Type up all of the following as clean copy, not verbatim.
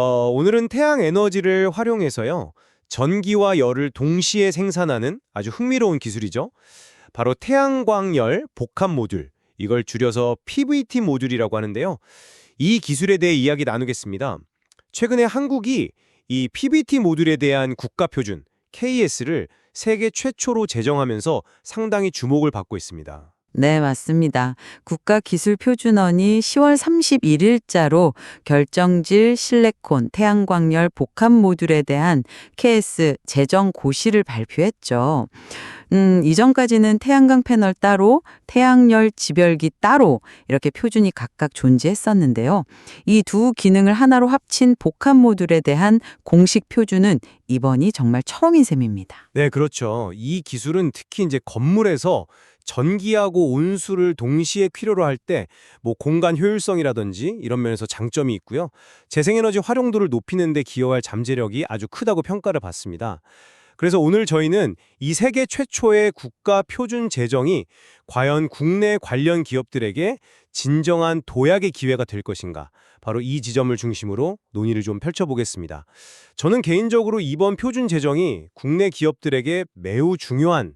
오늘은 태양 에너지를 활용해서요. 전기와 열을 동시에 생산하는 아주 흥미로운 기술이죠. 바로 태양광열 복합 모듈. 이걸 줄여서 PVT 모듈이라고 하는데요. 이 기술에 대해 이야기 나누겠습니다. 최근에 한국이 이 PVT 모듈에 대한 국가 표준 KS를 세계 최초로 제정하면서 상당히 주목을 받고 있습니다. 네, 맞습니다. 국가기술표준원이 10월 31일자로 결정질 실내콘 태양광열 복합 모듈에 대한 KS 제정 고시를 발표했죠. 이전까지는 태양광 패널 따로, 태양열 집열기 따로 이렇게 표준이 각각 존재했었는데요. 이 두 기능을 하나로 합친 복합 모듈에 대한 공식 표준은 이번이 정말 처음인 셈입니다. 네, 그렇죠. 이 기술은 특히 이제 건물에서 전기하고 온수를 동시에 필요로 할 때 공간 효율성이라든지 이런 면에서 장점이 있고요. 재생에너지 활용도를 높이는 데 기여할 잠재력이 아주 크다고 평가를 받습니다. 그래서 오늘 저희는 이 세계 최초의 국가 표준 제정이 과연 국내 관련 기업들에게 진정한 도약의 기회가 될 것인가, 바로 이 지점을 중심으로 논의를 좀 펼쳐보겠습니다. 저는 개인적으로 이번 표준 제정이 국내 기업들에게 매우 중요한,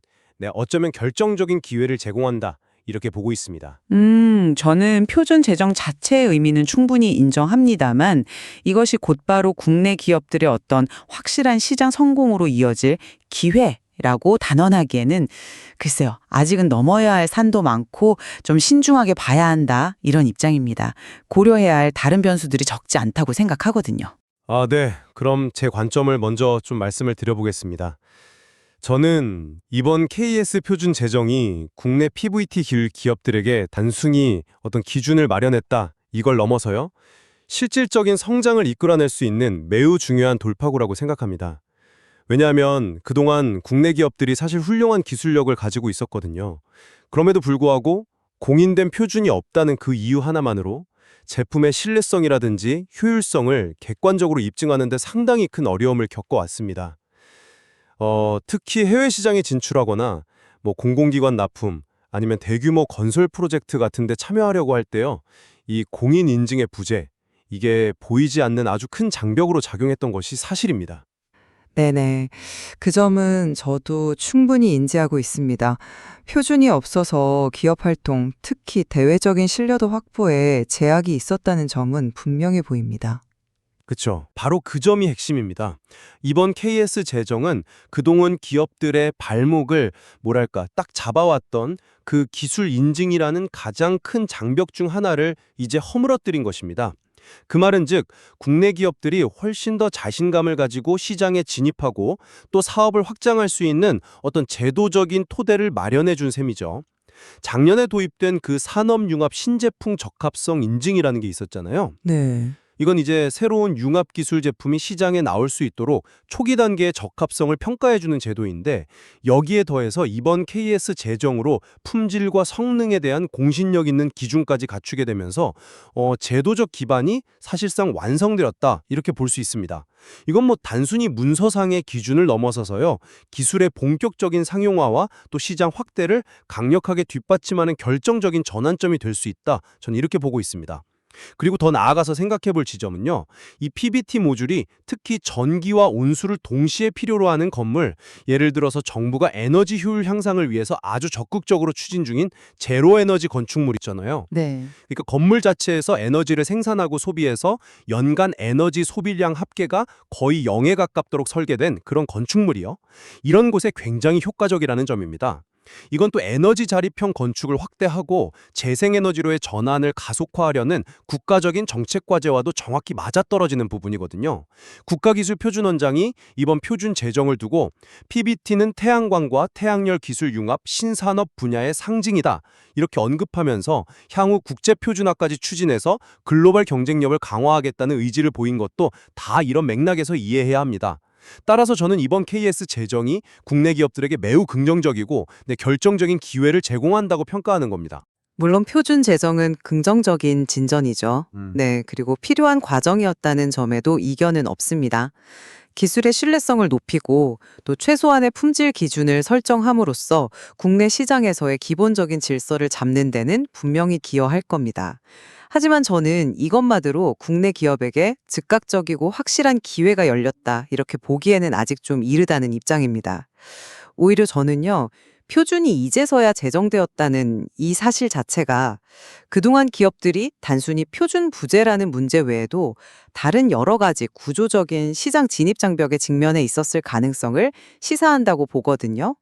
어쩌면 결정적인 기회를 제공한다, 이렇게 보고 있습니다. 저는 표준 제정 자체의 의미는 충분히 인정합니다만 이것이 곧바로 국내 기업들의 어떤 확실한 시장 성공으로 이어질 기회라고 단언하기에는 글쎄요, 아직은 넘어야 할 산도 많고 좀 신중하게 봐야 한다, 이런 입장입니다. 고려해야 할 다른 변수들이 적지 않다고 생각하거든요. 네. 그럼 제 관점을 먼저 좀 말씀을 드려보겠습니다. 저는 이번 KS 표준 제정이 국내 PVT 기업들에게 단순히 어떤 기준을 마련했다, 이걸 넘어서요, 실질적인 성장을 이끌어낼 수 있는 매우 중요한 돌파구라고 생각합니다. 왜냐하면 그동안 국내 기업들이 사실 훌륭한 기술력을 가지고 있었거든요. 그럼에도 불구하고 공인된 표준이 없다는 그 이유 하나만으로 제품의 신뢰성이라든지 효율성을 객관적으로 입증하는 데 상당히 큰 어려움을 겪어왔습니다. 특히 해외 시장에 진출하거나 공공기관 납품 아니면 대규모 건설 프로젝트 같은 데 참여하려고 할 때요, 이 공인 인증의 부재, 이게 보이지 않는 아주 큰 장벽으로 작용했던 것이 사실입니다. 네네. 그 점은 저도 충분히 인지하고 있습니다. 표준이 없어서 기업 활동, 특히 대외적인 신뢰도 확보에 제약이 있었다는 점은 분명해 보입니다. 그쵸. 바로 그 점이 핵심입니다. 이번 KS 제정은 그동안 기업들의 발목을 딱 잡아왔던 그 기술 인증이라는 가장 큰 장벽 중 하나를 이제 허물어뜨린 것입니다. 그 말은 즉, 국내 기업들이 훨씬 더 자신감을 가지고 시장에 진입하고 또 사업을 확장할 수 있는 어떤 제도적인 토대를 마련해 준 셈이죠. 작년에 도입된 그 산업융합 신제품 적합성 인증이라는 게 있었잖아요. 네. 이건 이제 새로운 융합 기술 제품이 시장에 나올 수 있도록 초기 단계의 적합성을 평가해주는 제도인데, 여기에 더해서 이번 KS 제정으로 품질과 성능에 대한 공신력 있는 기준까지 갖추게 되면서 제도적 기반이 사실상 완성되었다, 이렇게 볼 수 있습니다. 이건 단순히 문서상의 기준을 넘어서서요, 기술의 본격적인 상용화와 또 시장 확대를 강력하게 뒷받침하는 결정적인 전환점이 될 수 있다, 저는 이렇게 보고 있습니다. 그리고 더 나아가서 생각해 볼 지점은요, 이 PVT 모듈이 특히 전기와 온수를 동시에 필요로 하는 건물, 예를 들어서 정부가 에너지 효율 향상을 위해서 아주 적극적으로 추진 중인 제로 에너지 건축물 있잖아요. 네. 그러니까 건물 자체에서 에너지를 생산하고 소비해서 연간 에너지 소비량 합계가 거의 0에 가깝도록 설계된 그런 건축물이요, 이런 곳에 굉장히 효과적이라는 점입니다. 이건 또 에너지 자립형 건축을 확대하고 재생에너지로의 전환을 가속화하려는 국가적인 정책 과제와도 정확히 맞아떨어지는 부분이거든요. 국가기술표준원장이 이번 표준 제정을 두고 PVT는 태양광과 태양열 기술 융합 신산업 분야의 상징이다, 이렇게 언급하면서 향후 국제표준화까지 추진해서 글로벌 경쟁력을 강화하겠다는 의지를 보인 것도 다 이런 맥락에서 이해해야 합니다. 따라서 저는 이번 KS 제정이 국내 기업들에게 매우 긍정적이고 결정적인 기회를 제공한다고 평가하는 겁니다. 물론 표준 제정은 긍정적인 진전이죠. 음. 네, 그리고 필요한 과정이었다는 점에도 이견은 없습니다. 기술의 신뢰성을 높이고 또 최소한의 품질 기준을 설정함으로써 국내 시장에서의 기본적인 질서를 잡는 데는 분명히 기여할 겁니다. 하지만 저는 이것만으로 국내 기업에게 즉각적이고 확실한 기회가 열렸다, 이렇게 보기에는 아직 좀 이르다는 입장입니다. 오히려 저는요, 표준이 이제서야 제정되었다는 이 사실 자체가 그동안 기업들이 단순히 표준 부재라는 문제 외에도 다른 여러 가지 구조적인 시장 진입 장벽에 직면해 있었을 가능성을 시사한다고 보거든요.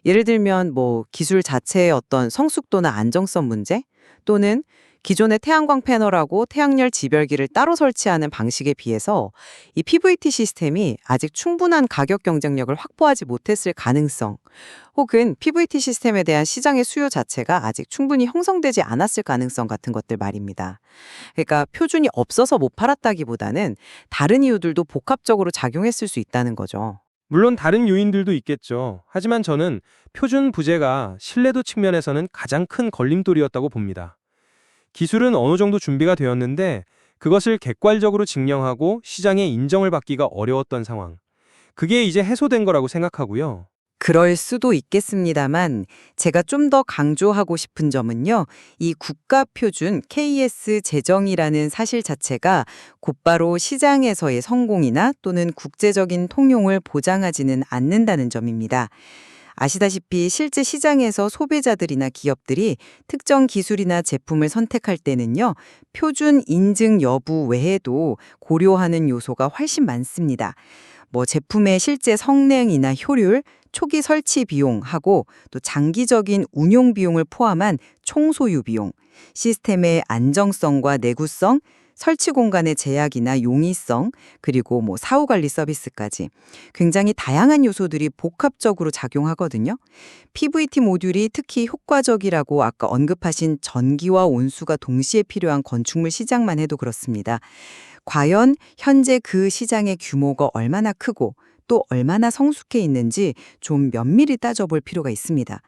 예를 들면 기술 자체의 어떤 성숙도나 안정성 문제, 또는 기존의 태양광 패널하고 태양열 지별기를 따로 설치하는 방식에 비해서 이 PVT 시스템이 아직 충분한 가격 경쟁력을 확보하지 못했을 가능성, 혹은 PVT 시스템에 대한 시장의 수요 자체가 아직 충분히 형성되지 않았을 가능성 같은 것들 말입니다. 그러니까 표준이 없어서 못 팔았다기보다는 다른 이유들도 복합적으로 작용했을 수 있다는 거죠. 물론 다른 요인들도 있겠죠. 하지만 저는 표준 부재가 신뢰도 측면에서는 가장 큰 걸림돌이었다고 봅니다. 기술은 어느 정도 준비가 되었는데 그것을 객관적으로 증명하고 시장에 인정을 받기가 어려웠던 상황. 그게 이제 해소된 거라고 생각하고요. 그럴 수도 있겠습니다만 제가 좀 더 강조하고 싶은 점은요, 이 국가표준 KS 제정이라는 사실 자체가 곧바로 시장에서의 성공이나 또는 국제적인 통용을 보장하지는 않는다는 점입니다. 아시다시피 실제 시장에서 소비자들이나 기업들이 특정 기술이나 제품을 선택할 때는요, 표준 인증 여부 외에도 고려하는 요소가 훨씬 많습니다. 제품의 실제 성능이나 효율, 초기 설치 비용하고 또 장기적인 운용 비용을 포함한 총소유 비용, 시스템의 안정성과 내구성, 설치 공간의 제약이나 용이성, 그리고 사후관리 서비스까지 굉장히 다양한 요소들이 복합적으로 작용하거든요. PVT 모듈이 특히 효과적이라고 아까 언급하신 전기와 온수가 동시에 필요한 건축물 시장만 해도 그렇습니다. 과연 현재 그 시장의 규모가 얼마나 크고 또 얼마나 성숙해 있는지 좀 면밀히 따져볼 필요가 있습니다.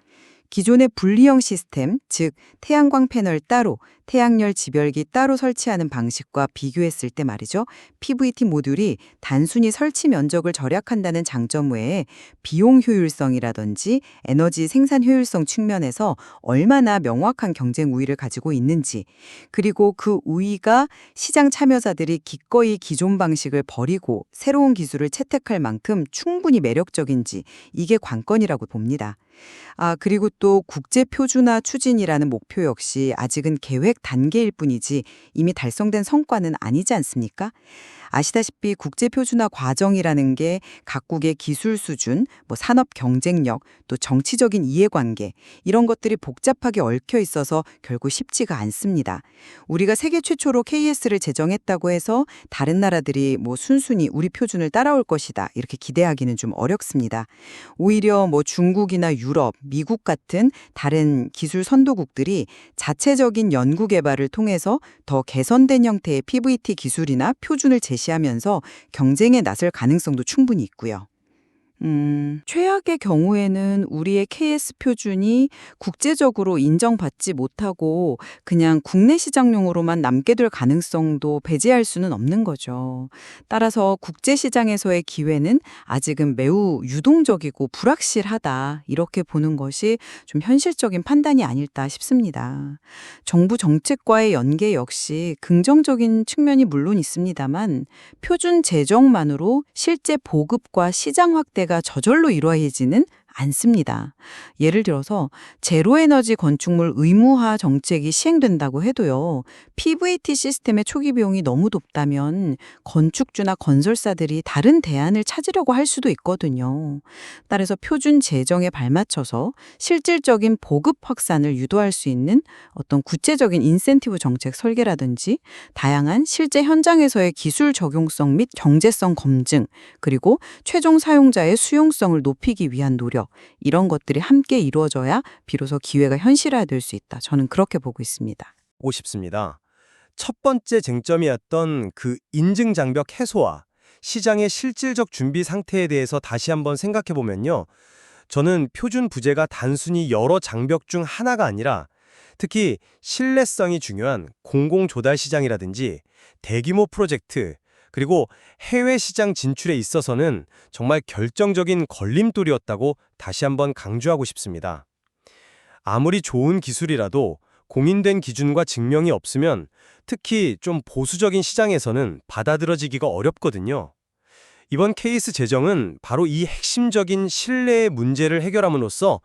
기존의 분리형 시스템, 즉 태양광 패널 따로, 태양열 지별기 따로 설치하는 방식과 비교했을 때 말이죠. PVT 모듈이 단순히 설치 면적을 절약한다는 장점 외에 비용 효율성이라든지 에너지 생산 효율성 측면에서 얼마나 명확한 경쟁 우위를 가지고 있는지, 그리고 그 우위가 시장 참여자들이 기꺼이 기존 방식을 버리고 새로운 기술을 채택할 만큼 충분히 매력적인지, 이게 관건이라고 봅니다. 그리고 또 국제 표준화 추진이라는 목표 역시 아직은 계획 단계일 뿐이지 이미 달성된 성과는 아니지 않습니까? 아시다시피 국제 표준화 과정이라는 게 각국의 기술 수준, 산업 경쟁력, 또 정치적인 이해관계, 이런 것들이 복잡하게 얽혀 있어서 결국 쉽지가 않습니다. 우리가 세계 최초로 KS를 제정했다고 해서 다른 나라들이 순순히 우리 표준을 따라올 것이다, 이렇게 기대하기는 좀 어렵습니다. 오히려 중국이나 유럽, 미국 같은 다른 기술 선도국들이 자체적인 연구 개발을 통해서 더 개선된 형태의 PVT 기술이나 표준을 제시하면서 경쟁에 나설 가능성도 충분히 있고요. 최악의 경우에는 우리의 KS 표준이 국제적으로 인정받지 못하고 그냥 국내 시장용으로만 남게 될 가능성도 배제할 수는 없는 거죠. 따라서 국제 시장에서의 기회는 아직은 매우 유동적이고 불확실하다, 이렇게 보는 것이 좀 현실적인 판단이 아닐까 싶습니다. 정부 정책과의 연계 역시 긍정적인 측면이 물론 있습니다만 표준 제정만으로 실제 보급과 시장 확대가 저절로 이루어지지는 않습니다. 예를 들어서 제로에너지 건축물 의무화 정책이 시행된다고 해도요, PVT 시스템의 초기 비용이 너무 높다면 건축주나 건설사들이 다른 대안을 찾으려고 할 수도 있거든요. 따라서 표준 제정에 발맞춰서 실질적인 보급 확산을 유도할 수 있는 어떤 구체적인 인센티브 정책 설계라든지 다양한 실제 현장에서의 기술 적용성 및 경제성 검증, 그리고 최종 사용자의 수용성을 높이기 위한 노력, 이런 것들이 함께 이루어져야 비로소 기회가 현실화될 수 있다. 저는 그렇게 보고 있습니다. 보고 싶습니다. 첫 번째 쟁점이었던 그 인증 장벽 해소와 시장의 실질적 준비 상태에 대해서 다시 한번 생각해 보면요. 저는 표준 부재가 단순히 여러 장벽 중 하나가 아니라 특히 신뢰성이 중요한 공공 조달 시장이라든지 대규모 프로젝트, 그리고 해외 시장 진출에 있어서는 정말 결정적인 걸림돌이었다고 다시 한번 강조하고 싶습니다. 아무리 좋은 기술이라도 공인된 기준과 증명이 없으면 특히 좀 보수적인 시장에서는 받아들여지기가 어렵거든요. 이번 케이스 제정은 바로 이 핵심적인 신뢰의 문제를 해결함으로써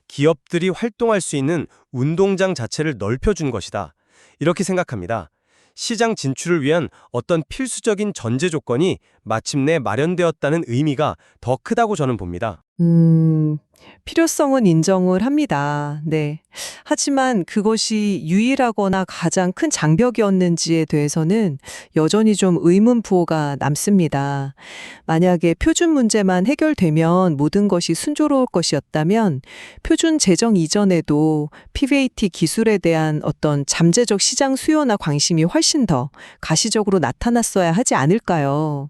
기업들이 활동할 수 있는 운동장 자체를 넓혀준 것이다. 이렇게 생각합니다. 시장 진출을 위한 어떤 필수적인 전제 조건이 마침내 마련되었다는 의미가 더 크다고 저는 봅니다. 필요성은 인정을 합니다. 네. 하지만 그것이 유일하거나 가장 큰 장벽이었는지에 대해서는 여전히 좀 의문부호가 남습니다. 만약에 표준 문제만 해결되면 모든 것이 순조로울 것이었다면 표준 제정 이전에도 PBAT 기술에 대한 어떤 잠재적 시장 수요나 관심이 훨씬 더 가시적으로 나타났어야 하지 않을까요?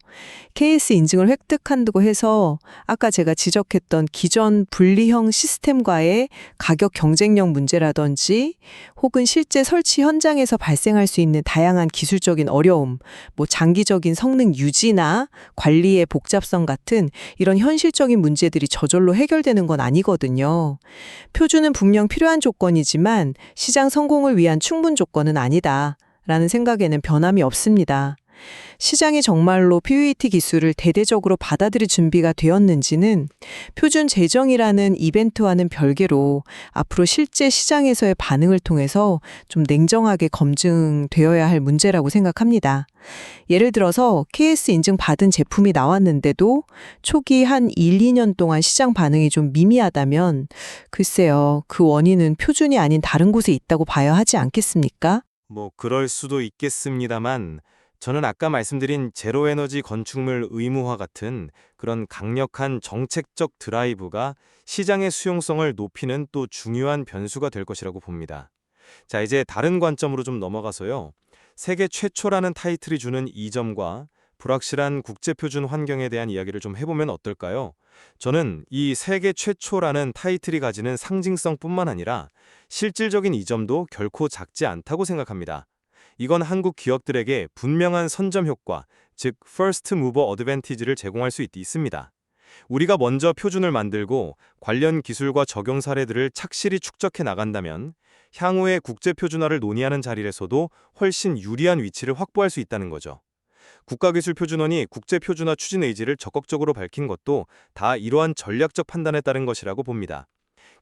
KS 인증을 획득한다고 해서 아까 제가 지적했던 기존 분리형 시스템과의 가격 경쟁력 문제라든지 혹은 실제 설치 현장에서 발생할 수 있는 다양한 기술적인 어려움, 장기적인 성능 유지나 관리의 복잡성 같은 이런 현실적인 문제들이 저절로 해결되는 건 아니거든요. 표준은 분명 필요한 조건이지만 시장 성공을 위한 충분 조건은 아니다라는 생각에는 변함이 없습니다. 시장이 정말로 PBAT 기술을 대대적으로 받아들일 준비가 되었는지는 표준 제정이라는 이벤트와는 별개로 앞으로 실제 시장에서의 반응을 통해서 좀 냉정하게 검증되어야 할 문제라고 생각합니다. 예를 들어서 KS 인증 받은 제품이 나왔는데도 초기 한 1, 2년 동안 시장 반응이 좀 미미하다면 글쎄요, 그 원인은 표준이 아닌 다른 곳에 있다고 봐야 하지 않겠습니까? 그럴 수도 있겠습니다만 저는 아까 말씀드린 제로에너지 건축물 의무화 같은 그런 강력한 정책적 드라이브가 시장의 수용성을 높이는 또 중요한 변수가 될 것이라고 봅니다. 자, 이제 다른 관점으로 좀 넘어가서요. 세계 최초라는 타이틀이 주는 이점과 불확실한 국제표준 환경에 대한 이야기를 좀 해보면 어떨까요? 저는 이 세계 최초라는 타이틀이 가지는 상징성뿐만 아니라 실질적인 이점도 결코 작지 않다고 생각합니다. 이건 한국 기업들에게 분명한 선점 효과, 즉 First Mover Advantage를 제공할 수 있습니다. 우리가 먼저 표준을 만들고 관련 기술과 적용 사례들을 착실히 축적해 나간다면 향후의 국제표준화를 논의하는 자리에서도 훨씬 유리한 위치를 확보할 수 있다는 거죠. 국가기술표준원이 국제표준화 추진 의지를 적극적으로 밝힌 것도 다 이러한 전략적 판단에 따른 것이라고 봅니다.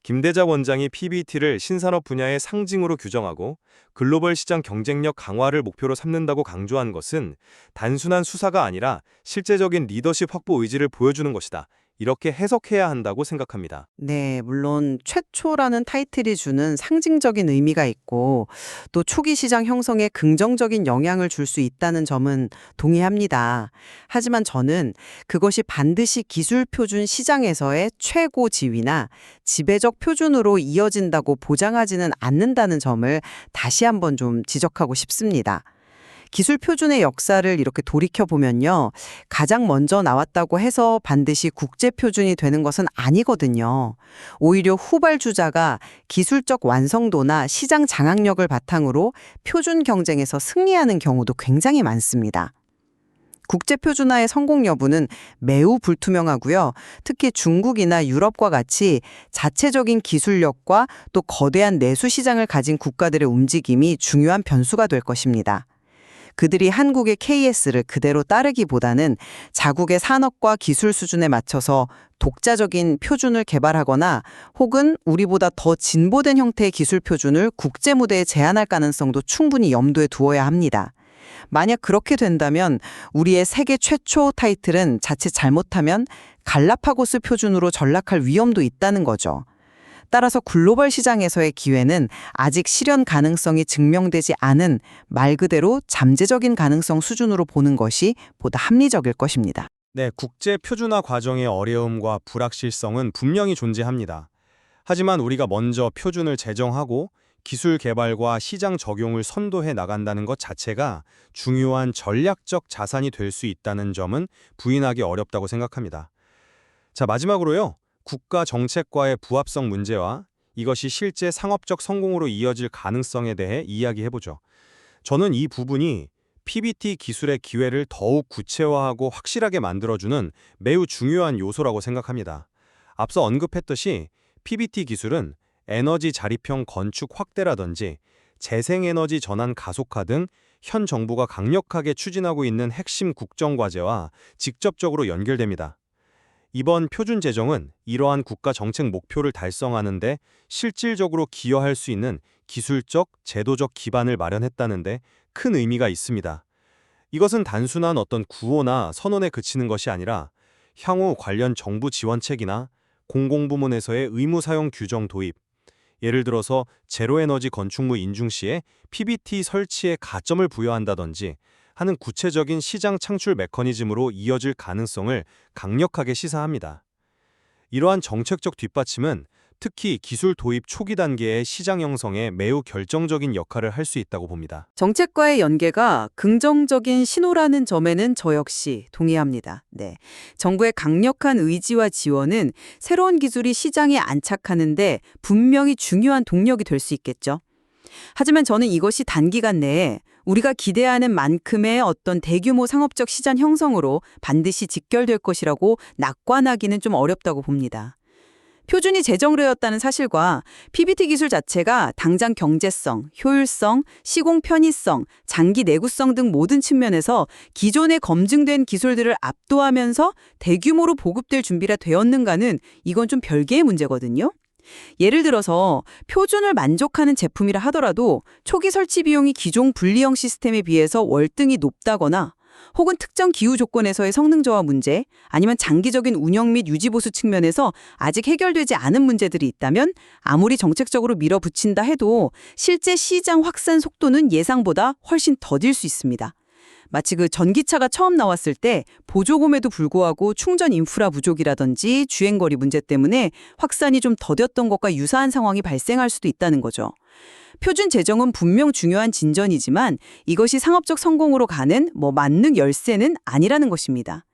김대자 원장이 PBT를 신산업 분야의 상징으로 규정하고 글로벌 시장 경쟁력 강화를 목표로 삼는다고 강조한 것은 단순한 수사가 아니라 실제적인 리더십 확보 의지를 보여주는 것이다. 이렇게 해석해야 한다고 생각합니다. 네, 물론 최초라는 타이틀이 주는 상징적인 의미가 있고 또 초기 시장 형성에 긍정적인 영향을 줄 수 있다는 점은 동의합니다. 하지만 저는 그것이 반드시 기술 표준 시장에서의 최고 지위나 지배적 표준으로 이어진다고 보장하지는 않는다는 점을 다시 한번 좀 지적하고 싶습니다. 기술 표준의 역사를 이렇게 돌이켜보면요. 가장 먼저 나왔다고 해서 반드시 국제 표준이 되는 것은 아니거든요. 오히려 후발주자가 기술적 완성도나 시장 장악력을 바탕으로 표준 경쟁에서 승리하는 경우도 굉장히 많습니다. 국제 표준화의 성공 여부는 매우 불투명하고요. 특히 중국이나 유럽과 같이 자체적인 기술력과 또 거대한 내수 시장을 가진 국가들의 움직임이 중요한 변수가 될 것입니다. 그들이 한국의 KS를 그대로 따르기보다는 자국의 산업과 기술 수준에 맞춰서 독자적인 표준을 개발하거나 혹은 우리보다 더 진보된 형태의 기술 표준을 국제 무대에 제안할 가능성도 충분히 염두에 두어야 합니다. 만약 그렇게 된다면 우리의 세계 최초 타이틀은 자칫 잘못하면 갈라파고스 표준으로 전락할 위험도 있다는 거죠. 따라서 글로벌 시장에서의 기회는 아직 실현 가능성이 증명되지 않은 말 그대로 잠재적인 가능성 수준으로 보는 것이 보다 합리적일 것입니다. 네, 국제 표준화 과정의 어려움과 불확실성은 분명히 존재합니다. 하지만 우리가 먼저 표준을 제정하고 기술 개발과 시장 적용을 선도해 나간다는 것 자체가 중요한 전략적 자산이 될 수 있다는 점은 부인하기 어렵다고 생각합니다. 자, 마지막으로요. 국가 정책과의 부합성 문제와 이것이 실제 상업적 성공으로 이어질 가능성에 대해 이야기해보죠. 저는 이 부분이 PBT 기술의 기회를 더욱 구체화하고 확실하게 만들어주는 매우 중요한 요소라고 생각합니다. 앞서 언급했듯이 PBT 기술은 에너지 자립형 건축 확대라든지 재생에너지 전환 가속화 등 현 정부가 강력하게 추진하고 있는 핵심 국정과제와 직접적으로 연결됩니다. 이번 표준 제정은 이러한 국가 정책 목표를 달성하는 데 실질적으로 기여할 수 있는 기술적, 제도적 기반을 마련했다는데 큰 의미가 있습니다. 이것은 단순한 어떤 구호나 선언에 그치는 것이 아니라 향후 관련 정부 지원책이나 공공부문에서의 의무 사용 규정 도입, 예를 들어서 제로에너지 건축물 인증 시에 PBT 설치에 가점을 부여한다든지 하는 구체적인 시장 창출 메커니즘으로 이어질 가능성을 강력하게 시사합니다. 이러한 정책적 뒷받침은 특히 기술 도입 초기 단계의 시장 형성에 매우 결정적인 역할을 할 수 있다고 봅니다. 정책과의 연계가 긍정적인 신호라는 점에는 저 역시 동의합니다. 네. 정부의 강력한 의지와 지원은 새로운 기술이 시장에 안착하는데 분명히 중요한 동력이 될 수 있겠죠. 하지만 저는 이것이 단기간 내에 우리가 기대하는 만큼의 어떤 대규모 상업적 시장 형성으로 반드시 직결될 것이라고 낙관하기는 좀 어렵다고 봅니다. 표준이 제정되었다는 사실과 PBT 기술 자체가 당장 경제성, 효율성, 시공 편의성, 장기 내구성 등 모든 측면에서 기존에 검증된 기술들을 압도하면서 대규모로 보급될 준비가 되었는가는 이건 좀 별개의 문제거든요. 예를 들어서 표준을 만족하는 제품이라 하더라도 초기 설치 비용이 기존 분리형 시스템에 비해서 월등히 높다거나 혹은 특정 기후 조건에서의 성능 저하 문제, 아니면 장기적인 운영 및 유지 보수 측면에서 아직 해결되지 않은 문제들이 있다면 아무리 정책적으로 밀어붙인다 해도 실제 시장 확산 속도는 예상보다 훨씬 더딜 수 있습니다. 마치 그 전기차가 처음 나왔을 때 보조금에도 불구하고 충전 인프라 부족이라든지 주행거리 문제 때문에 확산이 좀 더뎠던 것과 유사한 상황이 발생할 수도 있다는 거죠. 표준 제정은 분명 중요한 진전이지만 이것이 상업적 성공으로 가는 만능 열쇠는 아니라는 것입니다.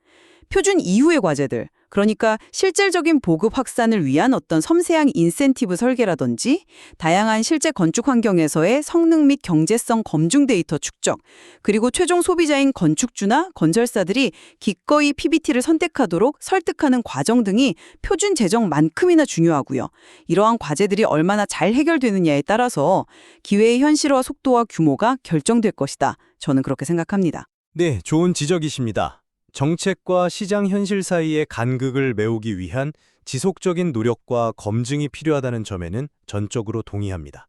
표준 이후의 과제들, 그러니까 실질적인 보급 확산을 위한 어떤 섬세한 인센티브 설계라든지 다양한 실제 건축 환경에서의 성능 및 경제성 검증 데이터 축적, 그리고 최종 소비자인 건축주나 건설사들이 기꺼이 PBT를 선택하도록 설득하는 과정 등이 표준 제정만큼이나 중요하고요. 이러한 과제들이 얼마나 잘 해결되느냐에 따라서 기회의 현실화 속도와 규모가 결정될 것이다. 저는 그렇게 생각합니다. 네, 좋은 지적이십니다. 정책과 시장 현실 사이의 간극을 메우기 위한 지속적인 노력과 검증이 필요하다는 점에는 전적으로 동의합니다.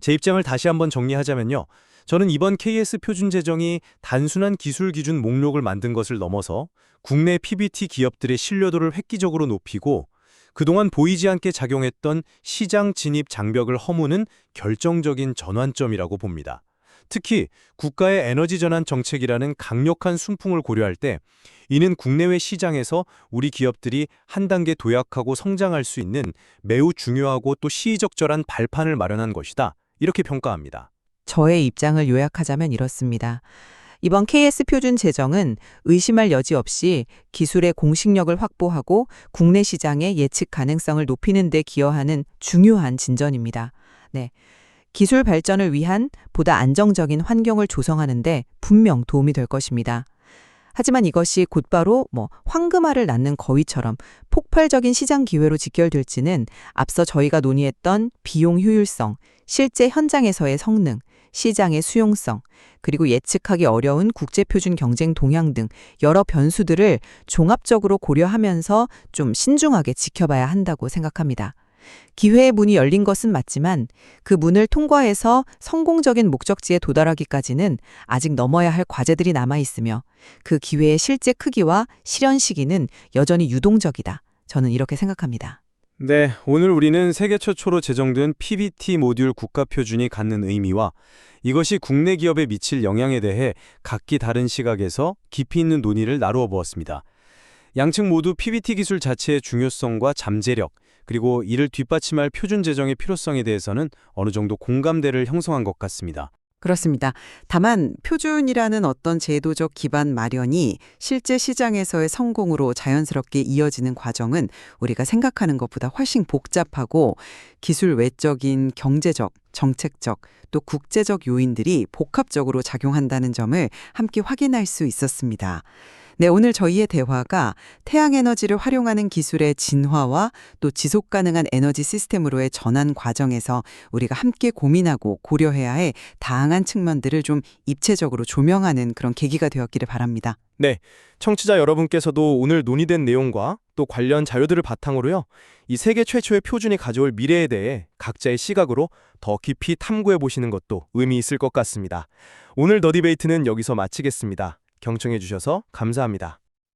제 입장을 다시 한번 정리하자면요. 저는 이번 KS 표준 제정이 단순한 기술 기준 목록을 만든 것을 넘어서 국내 PBT 기업들의 신뢰도를 획기적으로 높이고 그동안 보이지 않게 작용했던 시장 진입 장벽을 허무는 결정적인 전환점이라고 봅니다. 특히 국가의 에너지 전환 정책이라는 강력한 순풍을 고려할 때 이는 국내외 시장에서 우리 기업들이 한 단계 도약하고 성장할 수 있는 매우 중요하고 또 시의적절한 발판을 마련한 것이다. 이렇게 평가합니다. 저의 입장을 요약하자면 이렇습니다. 이번 KS 표준 제정은 의심할 여지 없이 기술의 공식력을 확보하고 국내 시장의 예측 가능성을 높이는 데 기여하는 중요한 진전입니다. 네. 기술 발전을 위한 보다 안정적인 환경을 조성하는 데 분명 도움이 될 것입니다. 하지만 이것이 곧바로 황금알을 낳는 거위처럼 폭발적인 시장 기회로 직결될지는 앞서 저희가 논의했던 비용 효율성, 실제 현장에서의 성능, 시장의 수용성, 그리고 예측하기 어려운 국제표준 경쟁 동향 등 여러 변수들을 종합적으로 고려하면서 좀 신중하게 지켜봐야 한다고 생각합니다. 기회의 문이 열린 것은 맞지만 그 문을 통과해서 성공적인 목적지에 도달하기까지는 아직 넘어야 할 과제들이 남아있으며 그 기회의 실제 크기와 실현 시기는 여전히 유동적이다. 저는 이렇게 생각합니다. 네, 오늘 우리는 세계 최초로 제정된 PBT 모듈 국가표준이 갖는 의미와 이것이 국내 기업에 미칠 영향에 대해 각기 다른 시각에서 깊이 있는 논의를 나누어 보았습니다. 양측 모두 PBT 기술 자체의 중요성과 잠재력, 그리고 이를 뒷받침할 표준 제정의 필요성에 대해서는 어느 정도 공감대를 형성한 것 같습니다. 그렇습니다. 다만 표준이라는 어떤 제도적 기반 마련이 실제 시장에서의 성공으로 자연스럽게 이어지는 과정은 우리가 생각하는 것보다 훨씬 복잡하고 기술 외적인 경제적, 정책적 또 국제적 요인들이 복합적으로 작용한다는 점을 함께 확인할 수 있었습니다. 네, 오늘 저희의 대화가 태양에너지를 활용하는 기술의 진화와 또 지속 가능한 에너지 시스템으로의 전환 과정에서 우리가 함께 고민하고 고려해야 할 다양한 측면들을 좀 입체적으로 조명하는 그런 계기가 되었기를 바랍니다. 네, 청취자 여러분께서도 오늘 논의된 내용과 또 관련 자료들을 바탕으로요, 이 세계 최초의 표준이 가져올 미래에 대해 각자의 시각으로 더 깊이 탐구해 보시는 것도 의미 있을 것 같습니다. 오늘 더 디베이트는 여기서 마치겠습니다. 경청해 주셔서 감사합니다.